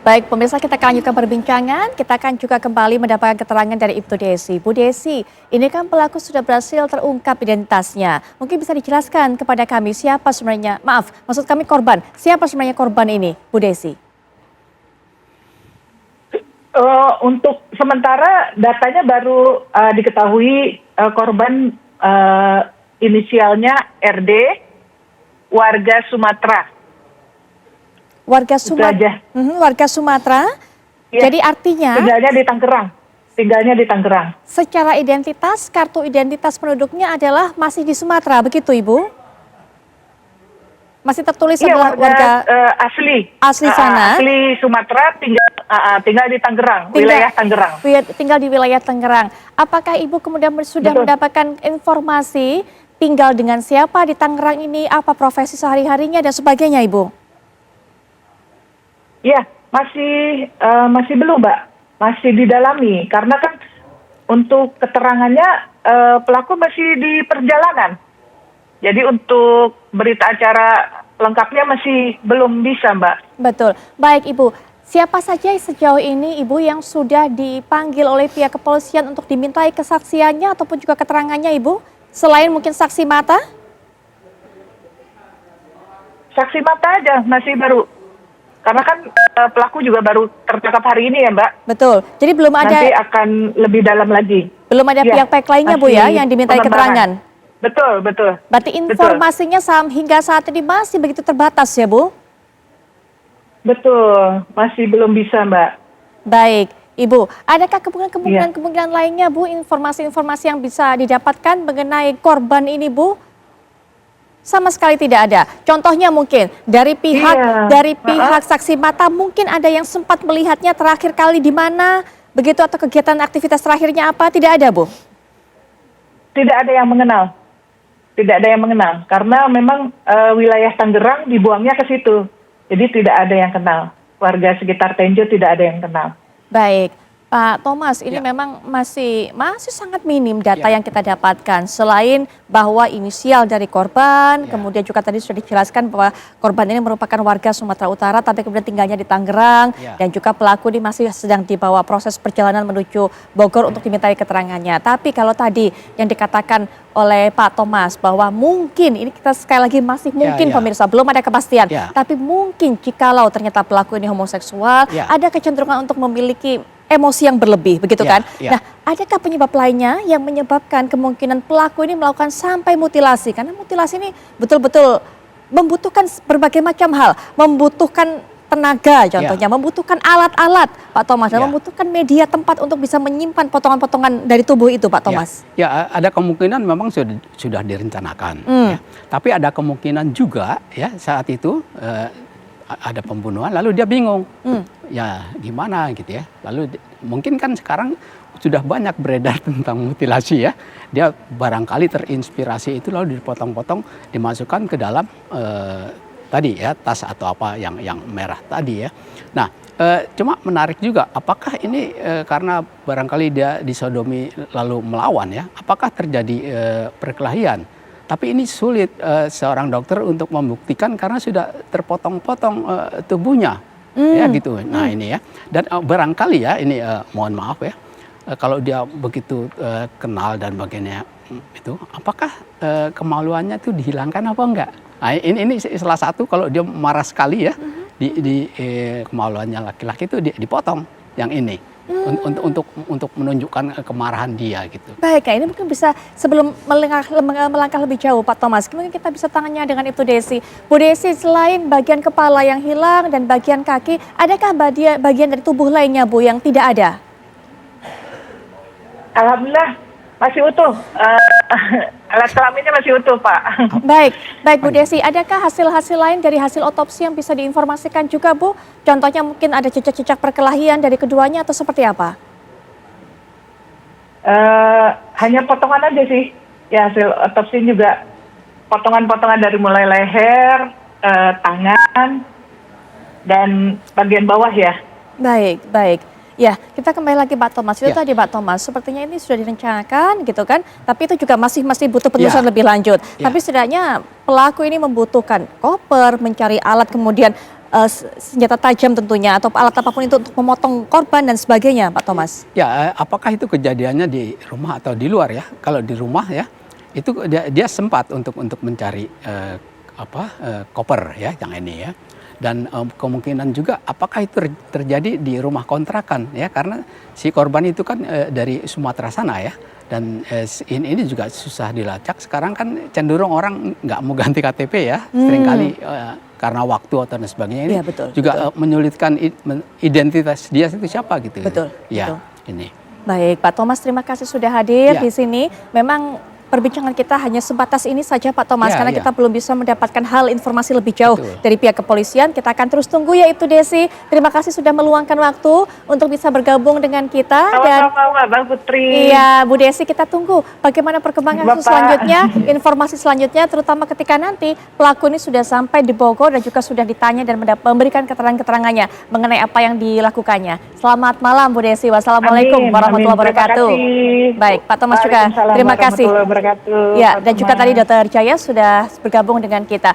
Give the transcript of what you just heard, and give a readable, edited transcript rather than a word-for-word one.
Baik, pemirsa, kita akan lanjutkan perbincangan. Kita akan juga kembali mendapatkan keterangan dari Ibtu Desi. Bu Desi, ini kan pelaku sudah berhasil terungkap identitasnya. Mungkin bisa dijelaskan kepada kami siapa sebenarnya, maksud kami korban. Siapa sebenarnya korban ini, Bu Desi? Untuk sementara datanya baru diketahui korban inisialnya RD, warga Sumatera. Warga Sumatera. Ya, jadi artinya tinggalnya di Tangerang. Secara identitas, kartu identitas penduduknya adalah masih di Sumatera, begitu Ibu? Masih tertulis adalah warga asli sana. Asli Sumatera, tinggal di Tangerang, wilayah Tangerang. Tinggal di wilayah Tangerang. Apakah Ibu kemudian sudah mendapatkan informasi tinggal dengan siapa di Tangerang ini, apa profesi sehari-harinya dan sebagainya, Ibu? Ya, masih belum, Mbak. Masih didalami karena kan untuk keterangannya pelaku masih di perjalanan. Jadi untuk berita acara lengkapnya masih belum bisa, Mbak. Betul. Baik, Ibu. Siapa saja sejauh ini, Ibu, yang sudah dipanggil oleh pihak kepolisian untuk dimintai kesaksiannya ataupun juga keterangannya, Ibu? Selain mungkin saksi mata? Saksi mata aja, masih baru. Karena kan pelaku juga baru tertangkap hari ini ya, Mbak. Betul. Jadi belum ada. Nanti akan lebih dalam lagi. Belum ada pihak-pihak lainnya, Bu, ya, yang dimintai keterangan. Betul. Berarti informasinya hingga saat ini masih begitu terbatas ya, Bu? Betul, masih belum bisa, Mbak. Baik, Ibu. Adakah kemungkinan lainnya, Bu, informasi-informasi yang bisa didapatkan mengenai korban ini, Bu? Sama sekali tidak ada. Contohnya mungkin dari pihak saksi mata mungkin ada yang sempat melihatnya terakhir kali di mana, begitu, atau kegiatan aktivitas terakhirnya apa? Tidak ada, Bu? Tidak ada yang mengenal. Tidak ada yang mengenal karena memang wilayah Tangerang dibuangnya ke situ. Jadi tidak ada yang kenal. Warga sekitar Tenjo tidak ada yang kenal. Baik. Pak Thomas, ini memang masih sangat minim data yang kita dapatkan. Selain bahwa inisial dari korban, kemudian juga tadi sudah dijelaskan bahwa korban ini merupakan warga Sumatera Utara, tapi kemudian tinggalnya di Tangerang, dan juga pelaku ini masih sedang dibawa proses perjalanan menuju Bogor untuk dimintai keterangannya. Tapi kalau tadi yang dikatakan oleh Pak Thomas bahwa mungkin, ini kita sekali lagi masih mungkin pemirsa, belum ada kepastian, tapi mungkin jikalau ternyata pelaku ini homoseksual, ada kecenderungan untuk memiliki emosi yang berlebih, begitu kan? Nah, adakah penyebab lainnya yang menyebabkan kemungkinan pelaku ini melakukan sampai mutilasi? Karena mutilasi ini betul-betul membutuhkan berbagai macam hal, membutuhkan tenaga contohnya, membutuhkan alat-alat, Pak Thomas, dan membutuhkan media tempat untuk bisa menyimpan potongan-potongan dari tubuh itu, Pak Thomas. Ya, ada kemungkinan memang sudah direncanakan. Tapi ada kemungkinan juga ya saat itu ada pembunuhan lalu dia bingung. Ya gimana gitu ya. Lalu mungkin kan sekarang sudah banyak beredar tentang mutilasi ya. Dia barangkali terinspirasi itu lalu dipotong-potong dimasukkan ke dalam tadi ya tas atau apa yang merah tadi ya. Nah, cuma menarik juga apakah ini karena barangkali dia disodomi lalu melawan ya. Apakah terjadi perkelahian? Tapi ini sulit seorang dokter untuk membuktikan karena sudah terpotong-potong tubuhnya. Ya gitu. Nah ini ya. Dan barangkali ya ini mohon maaf ya. Kalau dia begitu kenal dan bagiannya itu, apakah kemaluannya itu dihilangkan apa enggak? Nah, ini salah satu kalau dia marah sekali ya di kemaluannya laki-laki itu dipotong yang ini. Untuk menunjukkan kemarahan dia gitu. Baik, ini mungkin bisa sebelum melangkah lebih jauh, Pak Thomas, mungkin kita bisa tanya dengan Ibtu Desi. Bu Desi, selain bagian kepala yang hilang dan bagian kaki, adakah bagian dari tubuh lainnya, Bu, yang tidak ada? Alhamdulillah masih utuh. Alat kelaminnya masih utuh, Pak. Baik Bu Desi, adakah hasil-hasil lain dari hasil otopsi yang bisa diinformasikan juga, Bu? Contohnya mungkin ada jejak-jejak perkelahian dari keduanya atau seperti apa? Hanya potongan aja sih. Ya, hasil otopsi juga potongan-potongan dari mulai leher, tangan, dan bagian bawah ya. Baik. Ya, kita kembali lagi Pak Thomas. Itu tadi Pak Thomas, sepertinya ini sudah direncanakan gitu kan, tapi itu juga masih butuh penelusuran lebih lanjut. Tapi setidaknya pelaku ini membutuhkan koper, mencari alat, kemudian senjata tajam tentunya atau alat apapun itu untuk memotong korban dan sebagainya, Pak Thomas? Ya, apakah itu kejadiannya di rumah atau di luar ya? Kalau di rumah ya, itu dia sempat untuk mencari koper ya, yang ini ya. Dan kemungkinan juga apakah itu terjadi di rumah kontrakan ya, karena si korban itu kan dari Sumatera sana ya. Dan ini juga susah dilacak. Sekarang kan cenderung orang nggak mau ganti KTP ya, seringkali karena waktu atau dan sebagainya ini ya, betul, juga menyulitkan identitas dia itu siapa gitu. Betul. Ya, betul. ini. Baik, Pak Thomas, terima kasih sudah hadir Ya. di sini. Memang perbincangan kita hanya sebatas ini saja, Pak Thomas, Ya, karena ya. kita belum bisa mendapatkan hal informasi lebih jauh Betul. dari pihak kepolisian. Kita akan terus tunggu, yaitu Desi. Terima kasih sudah meluangkan waktu untuk bisa bergabung dengan kita. Dan Sama-sama, Bang Putri. iya, Bu Desi, kita tunggu bagaimana perkembangan kasus Bapak. selanjutnya, informasi selanjutnya, terutama ketika nanti pelaku ini sudah sampai di Bogor dan juga sudah ditanya dan memberikan keterangan-keterangannya mengenai apa yang dilakukannya. Selamat malam, Bu Desi. Wassalamualaikum Amin, warahmatullahi amin. wabarakatuh. Terima kasih. Baik, Pak Thomas juga Waalaikumsalam terima kasih. warahmatullahi wabarakatuh, Ya, Pak dan juga Thomas. tadi Dr. Jaya sudah bergabung dengan kita.